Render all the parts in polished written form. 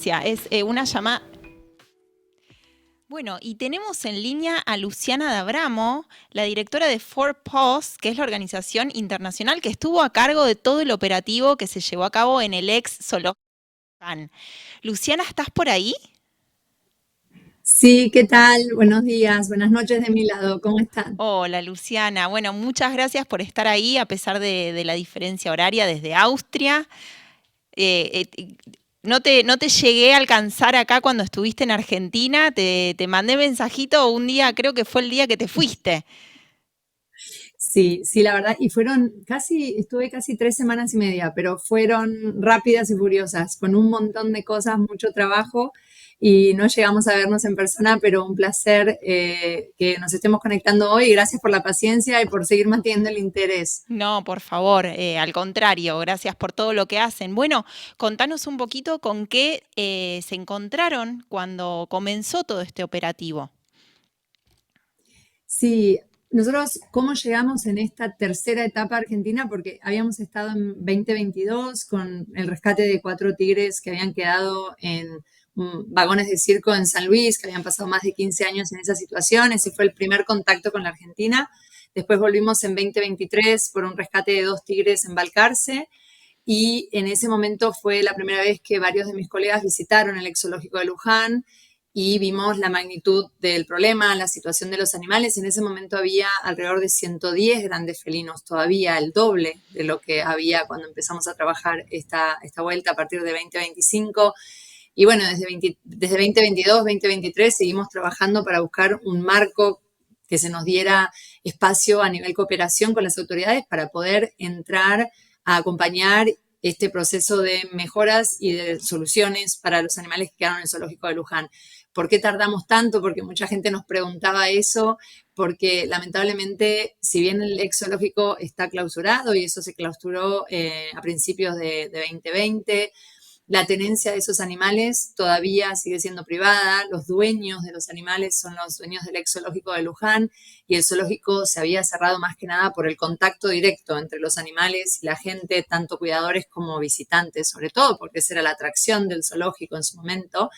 diferencia. Es una llamada. Bueno, y tenemos en línea a Luciana D'Abramo, la directora de 4Paws, que es la organización internacional que estuvo a cargo de todo el operativo que se llevó a cabo en el ex zoológico. Luciana, ¿estás por ahí? Sí, ¿qué tal? Buenos días, buenas noches de mi lado, ¿cómo están? Hola, Luciana. Bueno, muchas gracias por estar ahí a pesar de la diferencia horaria desde Austria. No te llegué a alcanzar acá cuando estuviste en Argentina. Te mandé mensajito un día, creo que fue el día que te fuiste. Sí, sí, la verdad, y estuve casi 3 semanas y media, pero fueron rápidas y furiosas, con un montón de cosas, mucho trabajo, y no llegamos a vernos en persona, pero un placer que nos estemos conectando hoy. Gracias por la paciencia y por seguir manteniendo el interés. No, por favor, al contrario, gracias por todo lo que hacen. Bueno, contanos un poquito con qué se encontraron cuando comenzó todo este operativo. Sí, nosotros, ¿cómo llegamos en esta tercera etapa argentina? Porque habíamos estado en 2022 con el rescate de 4 tigres que habían quedado en vagones de circo en San Luis, que habían pasado más de 15 años en esa situación. Ese fue el primer contacto con la Argentina. Después volvimos en 2023 por un rescate de 2 tigres en Balcarce. Y en ese momento fue la primera vez que varios de mis colegas visitaron el exológico de Luján y vimos la magnitud del problema, la situación de los animales. En ese momento había alrededor de 110 grandes felinos, todavía el doble de lo que había cuando empezamos a trabajar esta vuelta a partir de 2025. Y bueno, desde 2022, 2023 seguimos trabajando para buscar un marco que se nos diera espacio a nivel cooperación con las autoridades para poder entrar a acompañar este proceso de mejoras y de soluciones para los animales que quedaron en el zoológico de Luján. ¿Por qué tardamos tanto? Porque mucha gente nos preguntaba eso, porque lamentablemente, si bien el ex zoológico está clausurado y eso se clausuró a principios de 2020, la tenencia de esos animales todavía sigue siendo privada. Los dueños de los animales son los dueños del ex zoológico de Luján y el zoológico se había cerrado más que nada por el contacto directo entre los animales y la gente, tanto cuidadores como visitantes, sobre todo porque esa era la atracción del zoológico en su momento.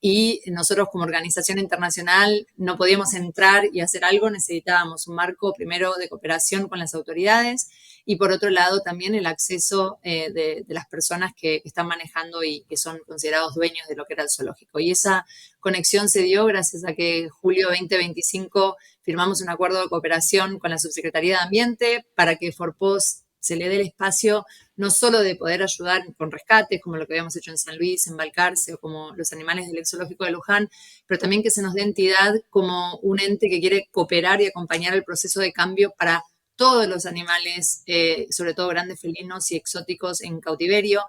Y nosotros como organización internacional no podíamos entrar y hacer algo, necesitábamos un marco primero de cooperación con las autoridades y por otro lado también el acceso de las personas que están manejando y que son considerados dueños de lo que era el zoológico. Y esa conexión se dio gracias a que en julio 2025 firmamos un acuerdo de cooperación con la Subsecretaría de Ambiente para que Forpos se le dé el espacio no solo de poder ayudar con rescates, como lo que habíamos hecho en San Luis, en Balcarce, o como los animales del exológico de Luján, pero también que se nos dé entidad como un ente que quiere cooperar y acompañar el proceso de cambio para todos los animales, sobre todo grandes felinos y exóticos en cautiverio,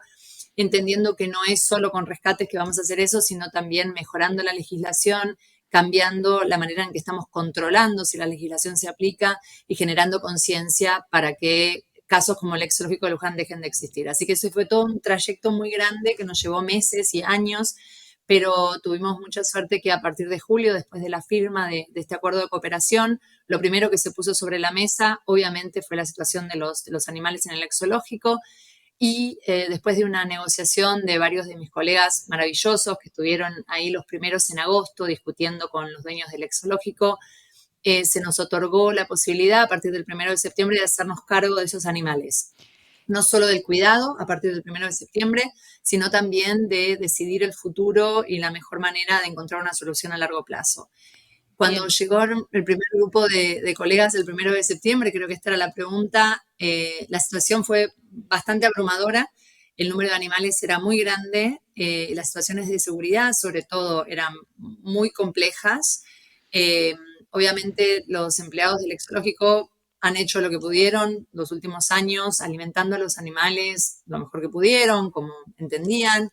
entendiendo que no es solo con rescates que vamos a hacer eso, sino también mejorando la legislación, cambiando la manera en que estamos controlando si la legislación se aplica y generando conciencia para que casos como el ex zoológico de Luján dejen de existir. Así que ese fue todo un trayecto muy grande que nos llevó meses y años, pero tuvimos mucha suerte que a partir de julio, después de la firma de este acuerdo de cooperación, lo primero que se puso sobre la mesa, obviamente, fue la situación de los animales en el ex zoológico. Y después de una negociación de varios de mis colegas maravillosos que estuvieron ahí los primeros en agosto discutiendo con los dueños del ex zoológico, se nos otorgó la posibilidad a partir del 1 de septiembre de hacernos cargo de esos animales. No solo del cuidado a partir del 1 de septiembre, sino también de decidir el futuro y la mejor manera de encontrar una solución a largo plazo. Cuando Bien. llegó el primer grupo de colegas el 1 de septiembre, creo que esta era la pregunta, la situación fue bastante abrumadora, el número de animales era muy grande, las situaciones de seguridad sobre todo eran muy complejas. Eh, Obviamente los empleados del exológico han hecho lo que pudieron los últimos años, alimentando a los animales lo mejor que pudieron, como entendían,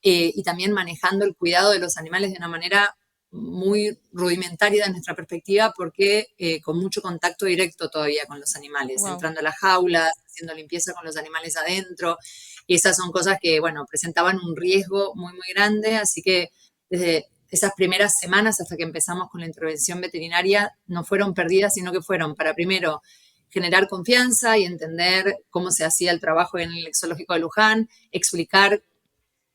y también manejando el cuidado de los animales de una manera muy rudimentaria de nuestra perspectiva, porque con mucho contacto directo todavía con los animales, Wow. entrando a las jaulas, haciendo limpieza con los animales adentro, y esas son cosas que, bueno, presentaban un riesgo muy, muy grande, así que desde esas primeras semanas hasta que empezamos con la intervención veterinaria no fueron perdidas, sino que fueron para primero generar confianza y entender cómo se hacía el trabajo en el exológico de Luján, explicar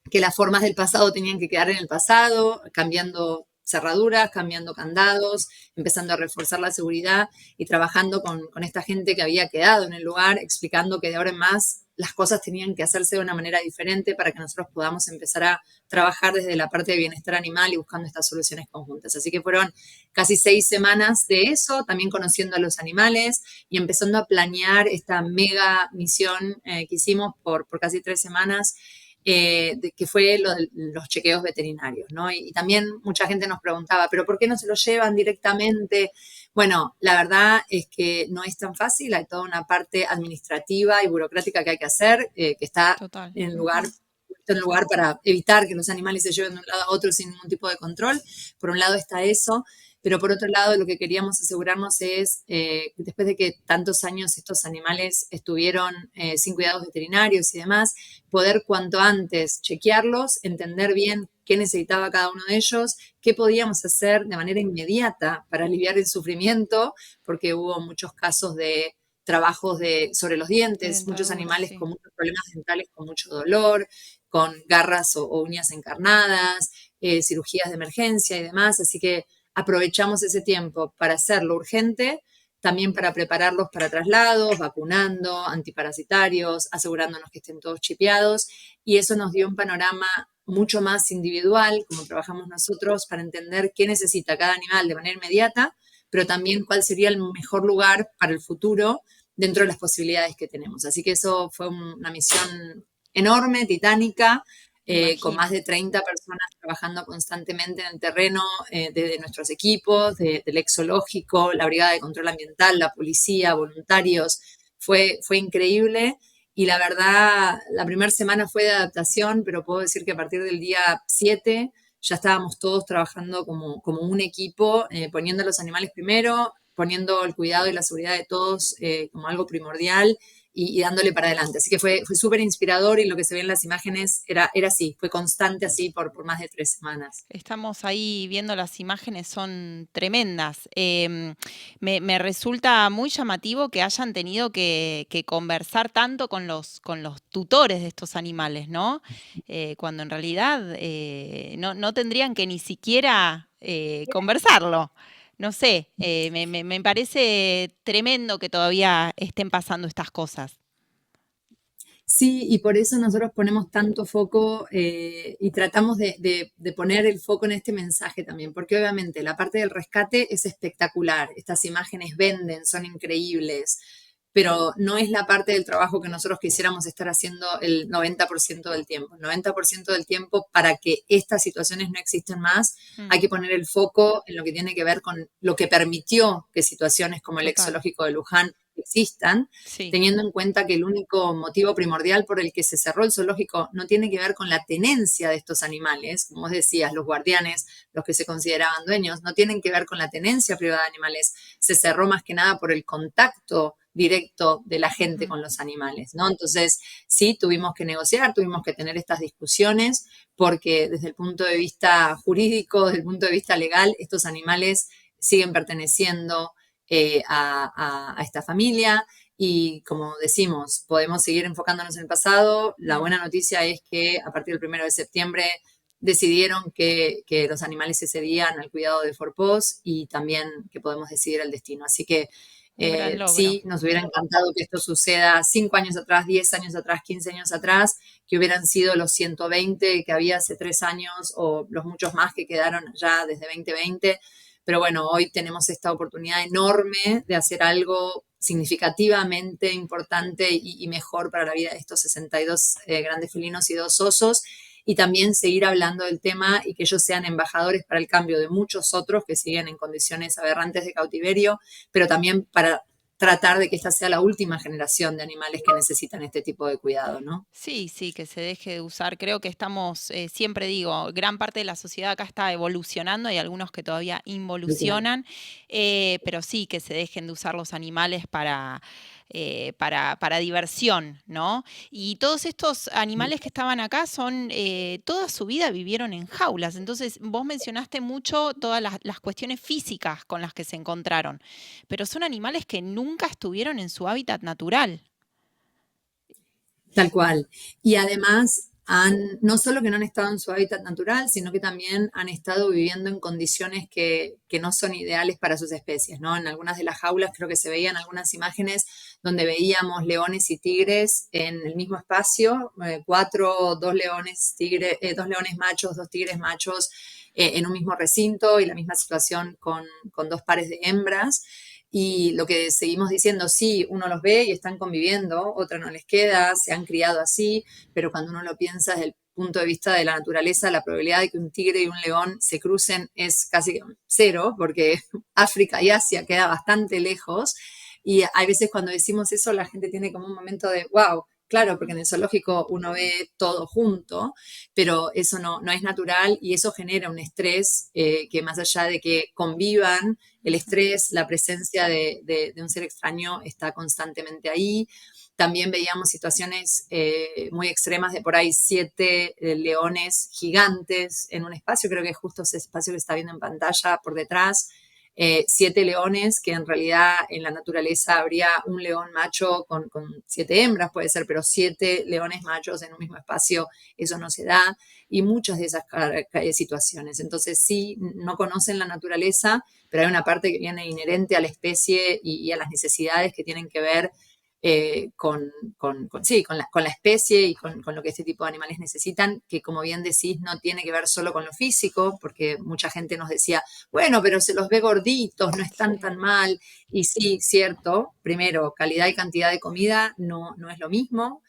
que las formas del pasado tenían que quedar en el pasado, cambiando cerraduras, cambiando candados, empezando a reforzar la seguridad y trabajando con esta gente que había quedado en el lugar, explicando que de ahora en más las cosas tenían que hacerse de una manera diferente para que nosotros podamos empezar a trabajar desde la parte de bienestar animal y buscando estas soluciones conjuntas. Así que fueron casi 6 semanas de eso, también conociendo a los animales y empezando a planear esta mega misión que hicimos por casi 3 semanas, que fue los chequeos veterinarios, ¿no? Y también mucha gente nos preguntaba, ¿pero por qué no se lo llevan directamente? Bueno, la verdad es que no es tan fácil, hay toda una parte administrativa y burocrática que hay que hacer, que está Total. en lugar para evitar que los animales se lleven de un lado a otro sin ningún tipo de control. Por un lado está eso, pero por otro lado lo que queríamos asegurarnos es, después de que tantos años estos animales estuvieron sin cuidados veterinarios y demás, poder cuanto antes chequearlos, entender bien qué necesitaba cada uno de ellos, qué podíamos hacer de manera inmediata para aliviar el sufrimiento, porque hubo muchos casos de trabajos sobre los De dientes, muchos dentadura, animales sí. con muchos problemas dentales, con mucho dolor, con garras o uñas encarnadas, cirugías de emergencia y demás. Así que aprovechamos ese tiempo para hacerlo urgente, también para prepararlos para traslados, vacunando, antiparasitarios, asegurándonos que estén todos chipeados. Y eso nos dio un panorama mucho más individual, como trabajamos nosotros, para entender qué necesita cada animal de manera inmediata, pero también cuál sería el mejor lugar para el futuro dentro de las posibilidades que tenemos. Así que eso fue una misión enorme, titánica, Me con más imagino. de 30 personas trabajando constantemente en el terreno, desde nuestros equipos, del exológico, la Brigada de Control Ambiental, la policía, voluntarios. Fue increíble y la verdad, la primera semana fue de adaptación, pero puedo decir que a partir del día 7 ya estábamos todos trabajando como un equipo, poniendo a los animales primero, poniendo el cuidado y la seguridad de todos como algo primordial y dándole para adelante. Así que fue súper inspirador y lo que se ve en las imágenes era así, fue constante así por más de 3 semanas. Estamos ahí viendo las imágenes, son tremendas. Me resulta muy llamativo que hayan tenido que conversar tanto con los tutores de estos animales, ¿no? Cuando en realidad no tendrían que ni siquiera conversarlo. No sé, me parece tremendo que todavía estén pasando estas cosas. Sí, y por eso nosotros ponemos tanto foco y tratamos de poner el foco en este mensaje también, porque obviamente la parte del rescate es espectacular, estas imágenes venden, son increíbles, pero no es la parte del trabajo que nosotros quisiéramos estar haciendo el 90% del tiempo. El 90% del tiempo, para que estas situaciones no existen más, Mm, hay que poner el foco en lo que tiene que ver con lo que permitió que situaciones como el total, exológico de Luján existan, sí, teniendo en cuenta que el único motivo primordial por el que se cerró el zoológico no tiene que ver con la tenencia de estos animales, como vos decías, los guardianes, los que se consideraban dueños, no tienen que ver con la tenencia privada de animales, se cerró más que nada por el contacto directo de la gente ujú, con los animales, ¿no? Entonces, sí, tuvimos que negociar, tuvimos que tener estas discusiones, porque desde el punto de vista jurídico, desde el punto de vista legal, estos animales siguen perteneciendo a esta familia y como decimos, podemos seguir enfocándonos en el pasado. La mm. buena noticia es que a partir del 1 de septiembre decidieron que los animales se cedían al cuidado de Forpós y también que podemos decidir el destino. Así que Un gran logro. sí, nos hubiera encantado que esto suceda 5 años atrás, 10 años atrás, 15 años atrás, que hubieran sido los 120 que había hace 3 años o los muchos más que quedaron ya desde 2020. Pero bueno, hoy tenemos esta oportunidad enorme de hacer algo significativamente importante y mejor para la vida de estos 62 grandes felinos y 2 osos, y también seguir hablando del tema y que ellos sean embajadores para el cambio de muchos otros que siguen en condiciones aberrantes de cautiverio, pero también para tratar de que esta sea la última generación de animales que necesitan este tipo de cuidado, ¿no? Sí, sí, que se deje de usar. Creo que estamos, siempre digo, gran parte de la sociedad acá está evolucionando, hay algunos que todavía involucionan, pero sí que se dejen de usar los animales para diversión, ¿no? Y todos estos animales que estaban acá son, toda su vida vivieron en jaulas. Entonces, vos mencionaste mucho todas las cuestiones físicas con las que se encontraron, pero son animales que nunca estuvieron en su hábitat natural. Tal cual. Y además, no solo que no han estado en su hábitat natural, sino que también han estado viviendo en condiciones que no son ideales para sus especies, ¿no? En algunas de las jaulas creo que se veían algunas imágenes donde veíamos leones y tigres en el mismo espacio, dos leones machos, dos tigres machos en un mismo recinto, y la misma situación con dos pares de hembras. Y lo que seguimos diciendo, sí, uno los ve y están conviviendo, otra no les queda, se han criado así, pero cuando uno lo piensa desde el punto de vista de la naturaleza, la probabilidad de que un tigre y un león se crucen es casi cero, porque África y Asia queda bastante lejos. Y hay veces cuando decimos eso, la gente tiene como un momento de, wow, claro, porque en el zoológico uno ve todo junto, pero eso no es natural, y eso genera un estrés que, más allá de que convivan, el estrés, la presencia de un ser extraño está constantemente ahí. También veíamos situaciones muy extremas de por ahí 7 leones gigantes en un espacio, creo que es justo ese espacio que está viendo en pantalla por detrás. 7 leones, que en realidad en la naturaleza habría un león macho con 7 hembras, puede ser, pero 7 leones machos en un mismo espacio, eso no se da, y muchas de esas situaciones. Entonces sí, no conocen la naturaleza, pero hay una parte que viene inherente a la especie y a las necesidades que tienen que ver sí, con la especie y con lo que este tipo de animales necesitan, que como bien decís, no tiene que ver solo con lo físico, porque mucha gente nos decía, bueno, pero se los ve gorditos, no están tan mal. Y sí, cierto, primero, calidad y cantidad de comida no es lo mismo.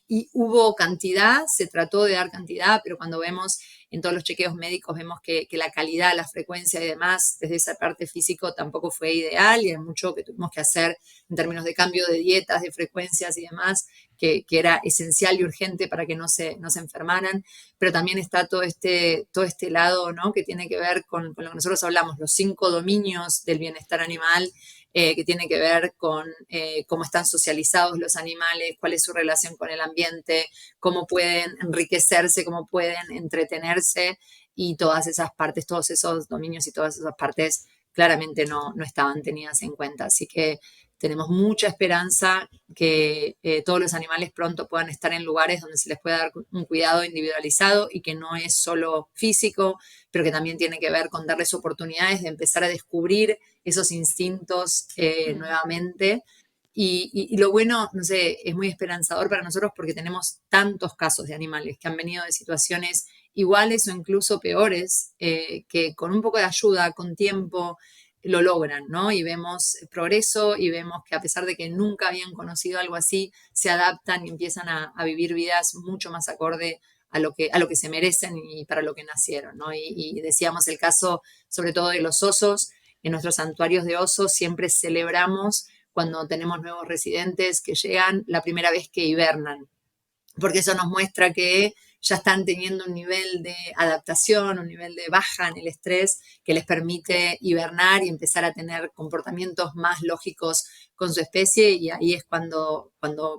Y hubo cantidad, se trató de dar cantidad, pero cuando vemos en todos los chequeos médicos, vemos que la calidad, la frecuencia y demás, desde esa parte físico tampoco fue ideal, y hay mucho que tuvimos que hacer en términos de cambio de dietas, de frecuencias y demás, que era esencial y urgente para que no se enfermaran. Pero también está todo este lado, ¿no?, que tiene que ver con lo que nosotros hablamos, los 5 dominios del bienestar animal, que tiene que ver con cómo están socializados los animales, cuál es su relación con el ambiente, cómo pueden enriquecerse, cómo pueden entretenerse, y todas esas partes, todos esos dominios y todas esas partes claramente no estaban tenidas en cuenta. Así que tenemos mucha esperanza que todos los animales pronto puedan estar en lugares donde se les pueda dar un cuidado individualizado, y que no es solo físico, pero que también tiene que ver con darles oportunidades de empezar a descubrir esos instintos nuevamente. Y lo bueno, no sé, es muy esperanzador para nosotros porque tenemos tantos casos de animales que han venido de situaciones iguales o incluso peores, que con un poco de ayuda, con tiempo, lo logran, ¿no? Y vemos progreso, y vemos que a pesar de que nunca habían conocido algo así, se adaptan y empiezan a vivir vidas mucho más acorde a lo que se merecen y para lo que nacieron, ¿no? Y decíamos el caso sobre todo de los osos. En nuestros santuarios de osos siempre celebramos cuando tenemos nuevos residentes que llegan la primera vez que hibernan, porque eso nos muestra que ya están teniendo un nivel de adaptación, un nivel de baja en el estrés que les permite hibernar y empezar a tener comportamientos más lógicos con su especie. Y ahí es cuando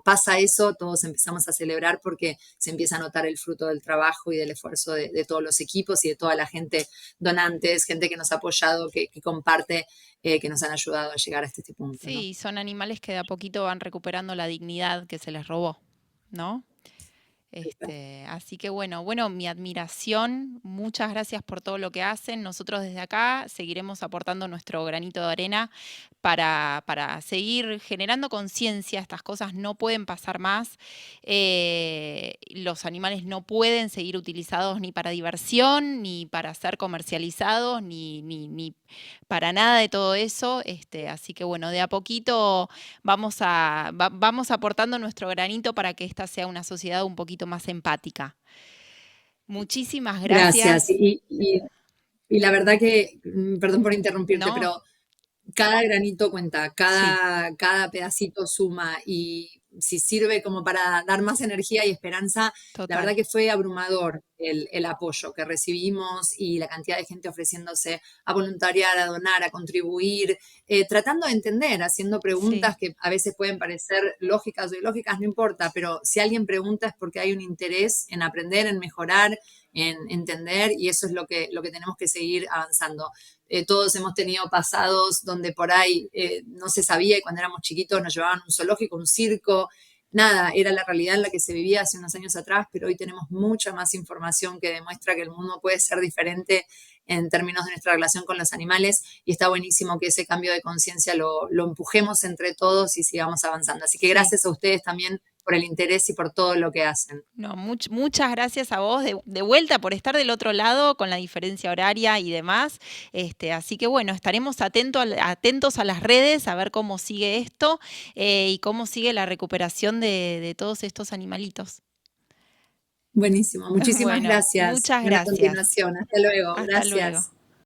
pasa eso, todos empezamos a celebrar, porque se empieza a notar el fruto del trabajo y del esfuerzo de todos los equipos y de toda la gente, donantes, gente que nos ha apoyado, que comparte, que nos han ayudado a llegar a este punto, ¿no? Sí, son animales que de a poquito van recuperando la dignidad que se les robó, ¿no? Así que bueno, mi admiración, muchas gracias por todo lo que hacen. Nosotros desde acá seguiremos aportando nuestro granito de arena para seguir generando conciencia. Estas cosas no pueden pasar más. Los animales no pueden seguir utilizados ni para diversión, ni para ser comercializados, ni para nada de todo eso. Así que bueno, de a poquito vamos aportando nuestro granito para que esta sea una sociedad un poquito más empática. Muchísimas Gracias. gracias. Y la verdad que, perdón por interrumpirte, No, pero cada granito cuenta, sí, cada pedacito suma, y si sirve como para dar más energía y esperanza, la total. verdad que fue abrumador el apoyo que recibimos, y la cantidad de gente ofreciéndose a voluntariar, a donar, a contribuir, tratando de entender, haciendo Sí, preguntas que a veces pueden parecer lógicas o ilógicas, no importa, pero si alguien pregunta es porque hay un interés en aprender, en mejorar, en entender, y eso es lo que tenemos que seguir avanzando. Todos hemos tenido pasados donde por ahí no se sabía, y cuando éramos chiquitos nos llevaban a un zoológico, un circo, nada, era la realidad en la que se vivía hace unos años atrás, pero hoy tenemos mucha más información que demuestra que el mundo puede ser diferente en términos de nuestra relación con los animales y está buenísimo que ese cambio de conciencia lo empujemos entre todos y sigamos avanzando. Así que Sí. gracias a ustedes también por el interés y por todo lo que hacen. No, muchas gracias a vos de vuelta por estar del otro lado con la diferencia horaria y demás. Así que bueno, estaremos atentos a las redes a ver cómo sigue esto y cómo sigue la recuperación de todos estos animalitos. Buenísimo, muchísimas Bueno, gracias. muchas Buena gracias. continuación. Hasta luego. Hasta luego. Gracias.